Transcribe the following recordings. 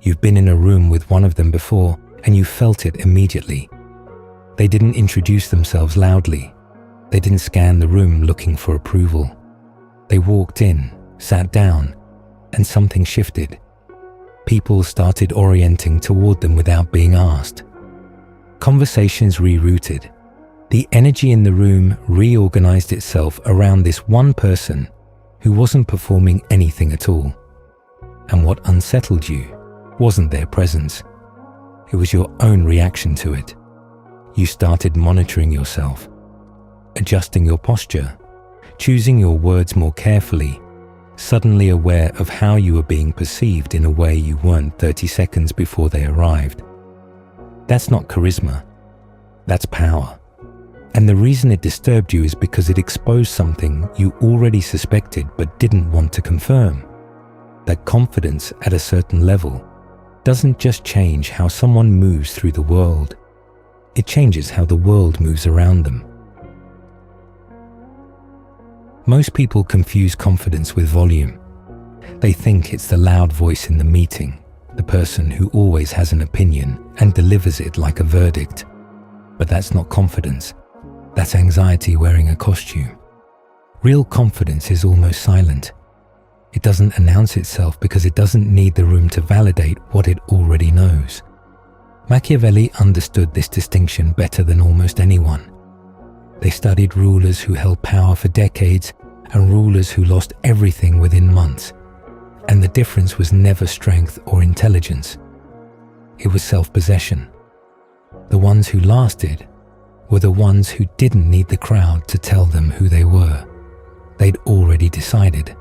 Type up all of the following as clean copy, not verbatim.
You've been in a room with one of them before and you felt it immediately. They didn't introduce themselves loudly. They didn't scan the room looking for approval. They walked in, sat down, and something shifted. People started orienting toward them without being asked. Conversations rerouted. The energy in the room reorganized itself around this one person who wasn't performing anything at all. And what unsettled you wasn't their presence. It was your own reaction to it. You started monitoring yourself, adjusting your posture, choosing your words more carefully, suddenly aware of how you were being perceived in a way you weren't 30 seconds before they arrived. That's not charisma. That's power. And the reason it disturbed you is because it exposed something you already suspected but didn't want to confirm. That confidence at a certain level doesn't just change how someone moves through the world. It changes how the world moves around them. Most people confuse confidence with volume. They think it's the loud voice in the meeting, the person who always has an opinion and delivers it like a verdict. But that's not confidence. That's anxiety wearing a costume. Real confidence is almost silent. It doesn't announce itself because it doesn't need the room to validate what it already knows. Machiavelli understood this distinction better than almost anyone. They studied rulers who held power for decades and rulers who lost everything within months. And the difference was never strength or intelligence. It was self-possession. The ones who lasted were the ones who didn't need the crowd to tell them who they were. They'd already decided.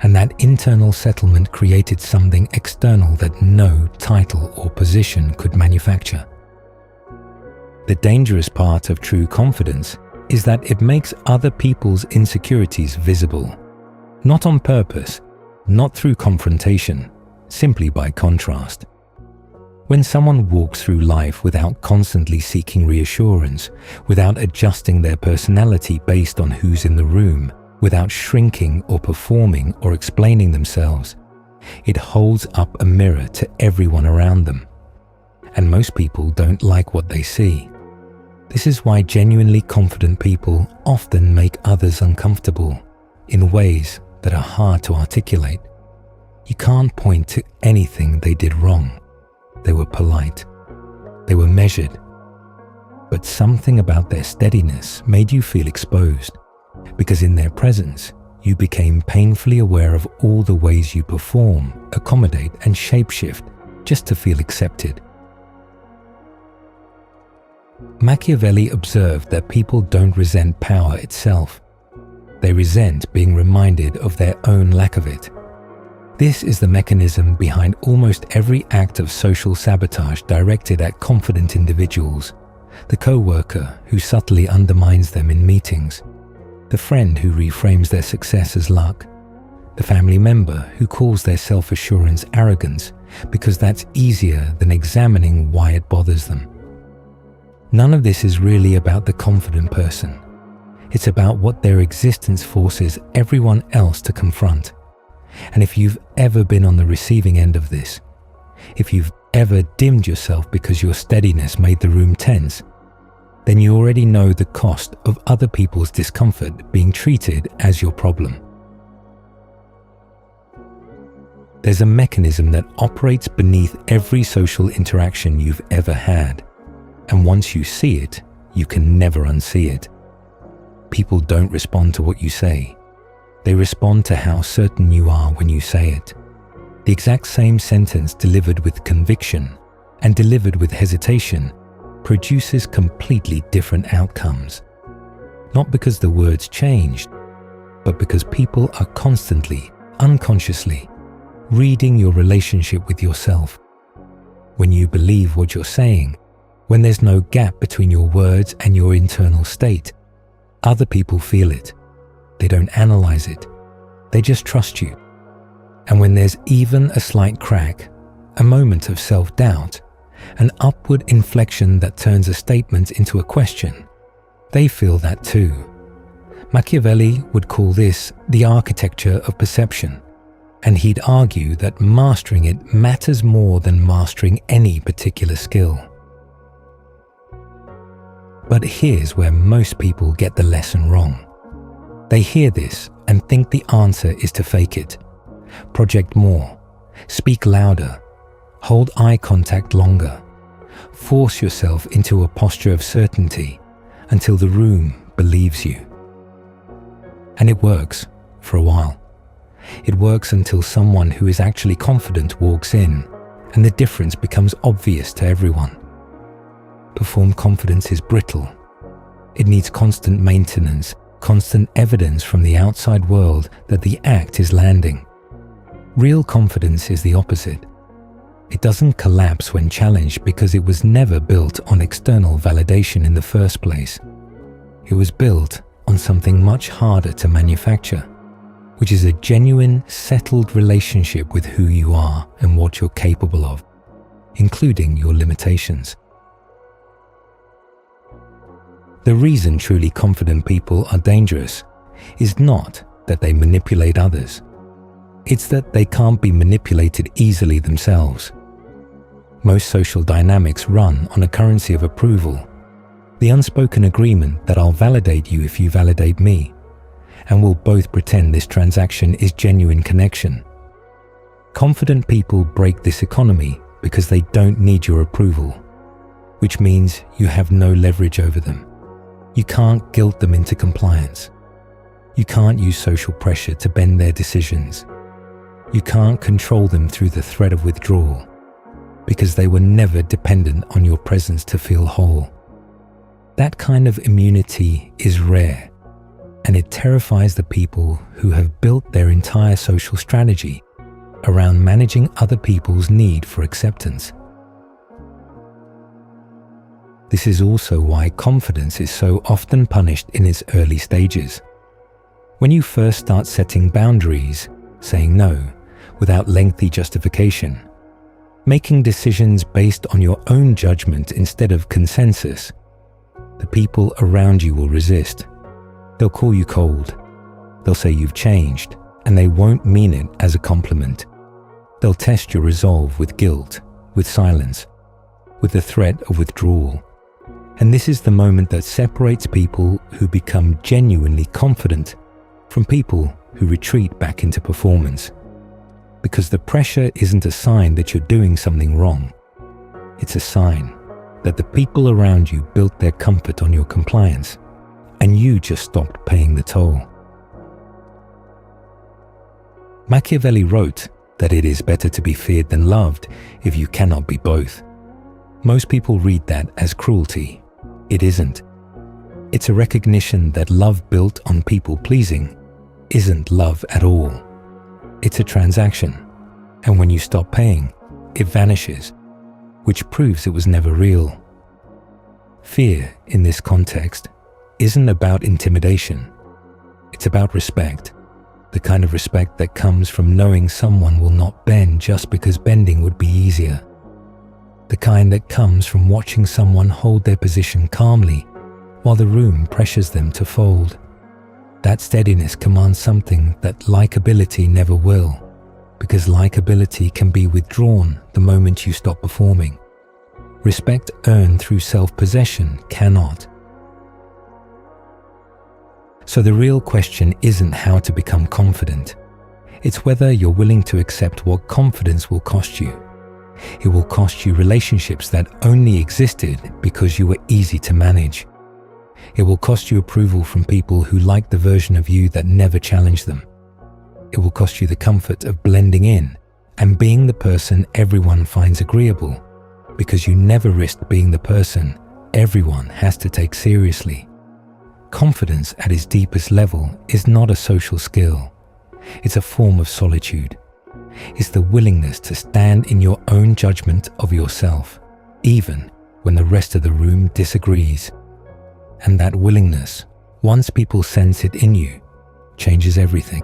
And that internal settlement created something external that no title or position could manufacture. The dangerous part of true confidence is that it makes other people's insecurities visible, not on purpose, not through confrontation, simply by contrast. When someone walks through life without constantly seeking reassurance, without adjusting their personality based on who's in the room, without shrinking or performing or explaining themselves, it holds up a mirror to everyone around them. And most people don't like what they see. This is why genuinely confident people often make others uncomfortable in ways that are hard to articulate. You can't point to anything they did wrong. They were polite. They were measured. But something about their steadiness made you feel exposed. Because in their presence, you became painfully aware of all the ways you perform, accommodate, and shapeshift just to feel accepted. Machiavelli observed that people don't resent power itself. They resent being reminded of their own lack of it. This is the mechanism behind almost every act of social sabotage directed at confident individuals. The co-worker who subtly undermines them in meetings. The friend who reframes their success as luck. The family member who calls their self-assurance arrogance because that's easier than examining why it bothers them. None of this is really about the confident person. It's about what their existence forces everyone else to confront. And if you've ever been on the receiving end of this, if you've ever dimmed yourself because your steadiness made the room tense, then you already know the cost of other people's discomfort being treated as your problem. There's a mechanism that operates beneath every social interaction you've ever had, and once you see it, you can never unsee it. People don't respond to what you say. They respond to how certain you are when you say it. The exact same sentence delivered with conviction and delivered with hesitation produces completely different outcomes. Not because the words changed, but because people are constantly, unconsciously, reading your relationship with yourself. When you believe what you're saying, when there's no gap between your words and your internal state, other people feel it. They don't analyze it. They just trust you. And when there's even a slight crack, a moment of self-doubt, an upward inflection that turns a statement into a question, they feel that too. Machiavelli would call this the architecture of perception. And he'd argue that mastering it matters more than mastering any particular skill. But here's where most people get the lesson wrong. They hear this and think the answer is to fake it. Project more, speak louder, hold eye contact longer, force yourself into a posture of certainty until the room believes you. And it works for a while. It works until someone who is actually confident walks in, and the difference becomes obvious to everyone. Performed confidence is brittle. It needs constant maintenance, constant evidence from the outside world that the act is landing. Real confidence is the opposite. It doesn't collapse when challenged because it was never built on external validation in the first place. It was built on something much harder to manufacture, which is a genuine, settled relationship with who you are and what you're capable of, including your limitations. The reason truly confident people are dangerous is not that they manipulate others. It's that they can't be manipulated easily themselves. Most social dynamics run on a currency of approval, the unspoken agreement that I'll validate you if you validate me, and we'll both pretend this transaction is genuine connection. Confident people break this economy because they don't need your approval, which means you have no leverage over them. You can't guilt them into compliance. You can't use social pressure to bend their decisions. You can't control them through the threat of withdrawal, because they were never dependent on your presence to feel whole. That kind of immunity is rare, and it terrifies the people who have built their entire social strategy around managing other people's need for acceptance. This is also why confidence is so often punished in its early stages. When you first start setting boundaries, saying no without lengthy justification, making decisions based on your own judgment instead of consensus, the people around you will resist. They'll call you cold. They'll say you've changed, and they won't mean it as a compliment. They'll test your resolve with guilt, with silence, with the threat of withdrawal. And this is the moment that separates people who become genuinely confident from people who retreat back into performance. Because the pressure isn't a sign that you're doing something wrong. It's a sign that the people around you built their comfort on your compliance, and you just stopped paying the toll. Machiavelli wrote that it is better to be feared than loved if you cannot be both. Most people read that as cruelty. It isn't. It's a recognition that love built on people-pleasing isn't love at all. It's a transaction, and when you stop paying, it vanishes, which proves it was never real. Fear, in this context, isn't about intimidation. It's about respect, the kind of respect that comes from knowing someone will not bend just because bending would be easier. The kind that comes from watching someone hold their position calmly while the room pressures them to fold. That steadiness commands something that likability never will, because likability can be withdrawn the moment you stop performing. Respect earned through self-possession cannot. So the real question isn't how to become confident. It's whether you're willing to accept what confidence will cost you. It will cost you relationships that only existed because you were easy to manage. It will cost you approval from people who like the version of you that never challenged them. It will cost you the comfort of blending in and being the person everyone finds agreeable, because you never risked being the person everyone has to take seriously. Confidence at its deepest level is not a social skill. It's a form of solitude. It's the willingness to stand in your own judgment of yourself, even when the rest of the room disagrees. And that willingness, once people sense it in you, changes everything.